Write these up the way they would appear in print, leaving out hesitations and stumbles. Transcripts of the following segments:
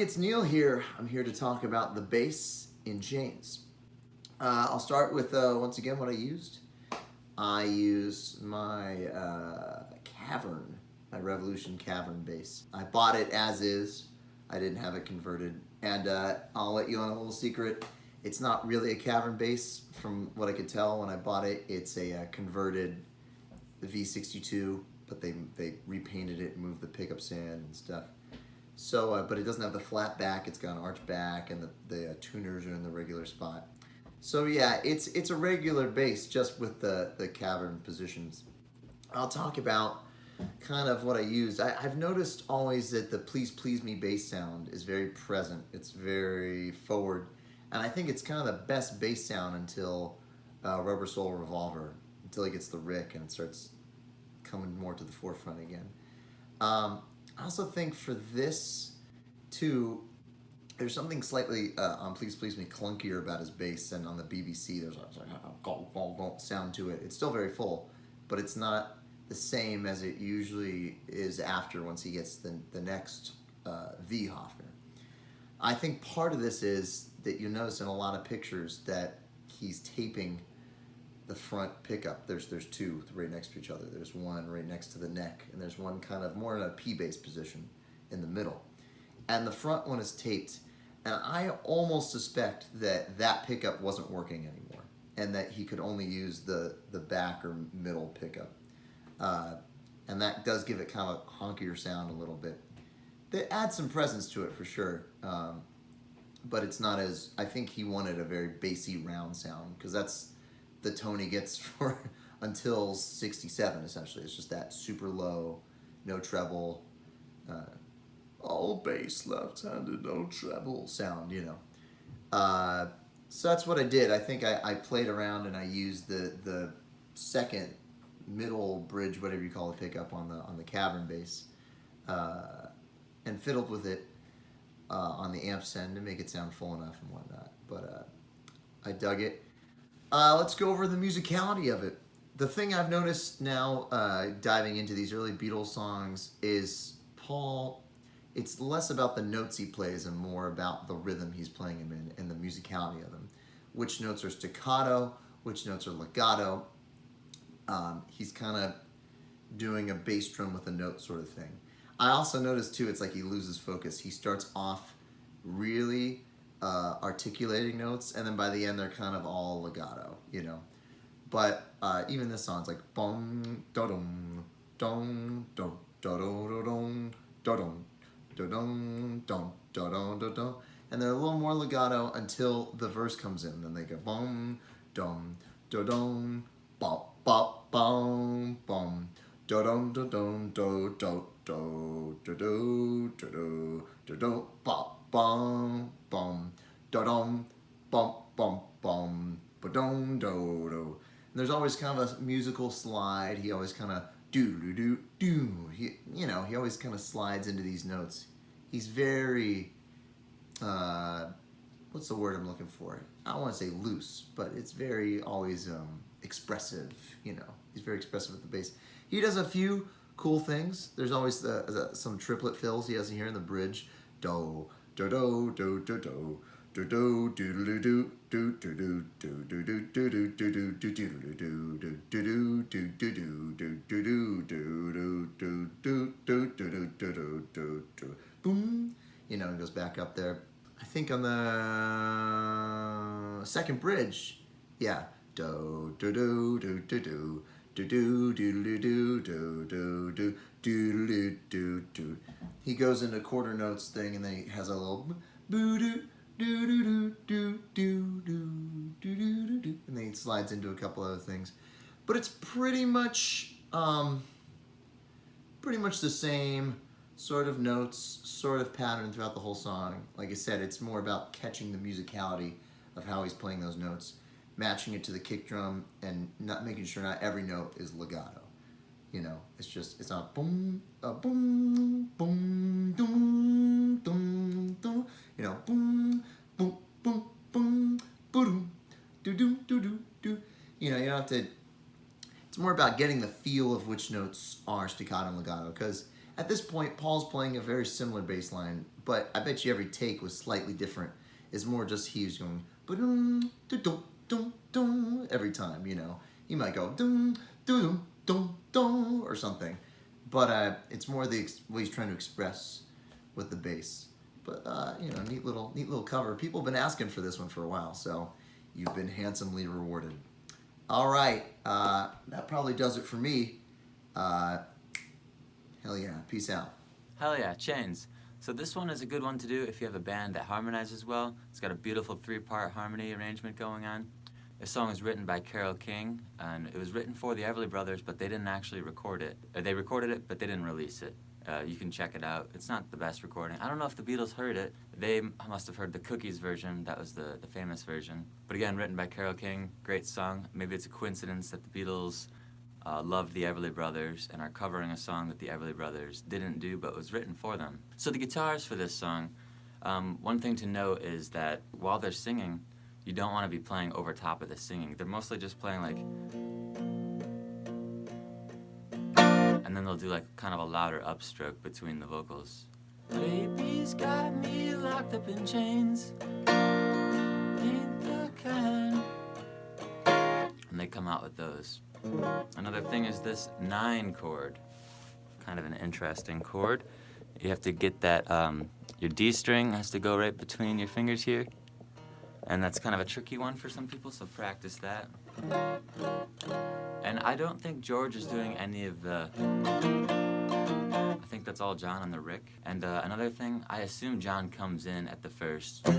it's Neil here. I'm here to talk about the bass in chains. I'll start with, once again, what I used. I used my Cavern, my Revolution Cavern bass. I bought it as is. I didn't have it converted. And I'll let you on a little secret. It's not really a Cavern bass from what I could tell when I bought it. It's a converted V62, but they repainted it and moved the pickups in and stuff. So, but it doesn't have the flat back. It's got an arch back, and the tuners are in the regular spot. So yeah, it's a regular bass, just with the cavern positions. I'll talk about kind of what I used. I've noticed always that the Please Please Me bass sound is very present. It's very forward, and I think it's kind of the best bass sound until Rubber Soul Revolver, until it gets the Rick and it starts coming more to the forefront again. I also think for this, too, there's something slightly on Please Please Me clunkier about his bass than on the BBC. There's like a sound to it. It's still very full, but it's not the same as it usually is after once he gets the next V Hofner. I think part of this is that you notice in a lot of pictures that he's taping the front pickup. There's two right next to each other. There's one right next to the neck, and there's one kind of more in a P bass position in the middle. And the front one is taped, and I almost suspect that that pickup wasn't working anymore, and that he could only use the back or middle pickup. And that does give it kind of a honkier sound a little bit. That adds some presence to it for sure, but it's not as, I think he wanted a very bassy round sound, because that's the tone he gets for until 67 essentially. It's just that super low, no treble, all bass left-handed, no treble sound, you know. So that's what I did. I think I played around and I used the second middle bridge, whatever you call the pickup on the Cavern bass, and fiddled with it on the amps end to make it sound full enough and whatnot. But I dug it. Let's go over the musicality of it. The thing I've noticed now, diving into these early Beatles songs, is Paul, it's less about the notes he plays and more about the rhythm he's playing them in and the musicality of them. Which notes are staccato, which notes are legato. He's kind of doing a bass drum with a note sort of thing. I also noticed too, it's like he loses focus. He starts off really articulating notes, and then by the end they're kind of all legato, you know. But even this song's like bong da dum dong dong da dong da dong da dong dong da dong da dong, and they're a little more legato until the verse comes in. Then they go bong dong da dong bop bop bong bong da dong da dong do do do do do do do do bop bum bum da dum bum bum bum ba dum do do. There's always kind of a musical slide. He always kind of do do do do. He always kind of slides into these notes. He's very what's the word I'm looking for? I don't want to say loose, but it's very always expressive. You know, he's very expressive with the bass. He does a few cool things. There's always some triplet fills he has here in the bridge. Do do do do do do do do do do do do do do do do do do do. Boom. You know, it goes back up there. I think on the second bridge, yeah. Do do do do do do. Do do do do do do do do do do do. He goes into quarter notes thing, and then he has a little boo doo do do do do do do do do, and then he slides into a couple other things. But it's pretty much the same sort of notes, sort of pattern throughout the whole song. Like I said, it's more about catching the musicality of how he's playing those notes, matching it to the kick drum, and not making sure not every note is legato. You know, it's not boom, boom, boom, dum, dum, dum. You know, boom, boom, boom, boom, boom, do do do do do. You know, you don't have to. It's more about getting the feel of which notes are staccato and legato, because At this point, Paul's playing a very similar bass line, but I bet you every take was slightly different. It's more just he was going ba-dum, da-dum, dum, dum, every time, you know. He might go dum, dum, dum, dum, or something. But it's more what he's trying to express with the bass. But you know, neat little cover. People have been asking for this one for a while, so you've been handsomely rewarded. All right, that probably does it for me. Hell yeah, peace out. Hell yeah, Chains. So this one is a good one to do if you have a band that harmonizes well. It's got a beautiful 3-part harmony arrangement going on. This song was written by Carole King, and it was written for the Everly Brothers, but they didn't actually record it. They recorded it, but they didn't release it. You can check it out. It's not the best recording. I don't know if the Beatles heard it. They must have heard the Cookies version. That was the famous version. But again, written by Carole King. Great song. Maybe it's a coincidence that the Beatles loved the Everly Brothers and are covering a song that the Everly Brothers didn't do but was written for them. So the guitars for this song, one thing to note is that while they're singing, you don't want to be playing over top of the singing. They're mostly just playing like, and then they'll do like kind of a louder upstroke between the vocals. Baby's got me locked up in chains, ain't the kind. And they come out with those. Another thing is this 9 chord, kind of an interesting chord. You have to get that, your D string has to go right between your fingers here. And that's kind of a tricky one for some people, so practice that. And I don't think George is doing any of the, I think that's all John on the rick. And another thing, I assume John comes in at the first. And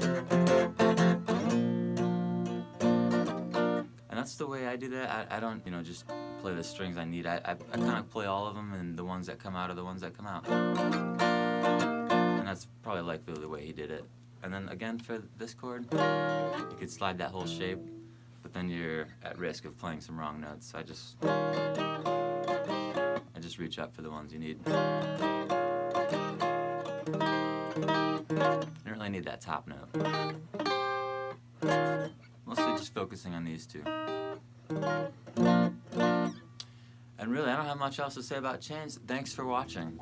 that's the way I do that. I don't, just play the strings I need. I kind of play all of them, and the ones that come out are the ones that come out. And that's probably likely the way he did it. And then again for this chord, you could slide that whole shape, but then you're at risk of playing some wrong notes. So I just reach up for the ones you need. You don't really need that top note. Mostly just focusing on these two. And really, I don't have much else to say about Chains. Thanks for watching.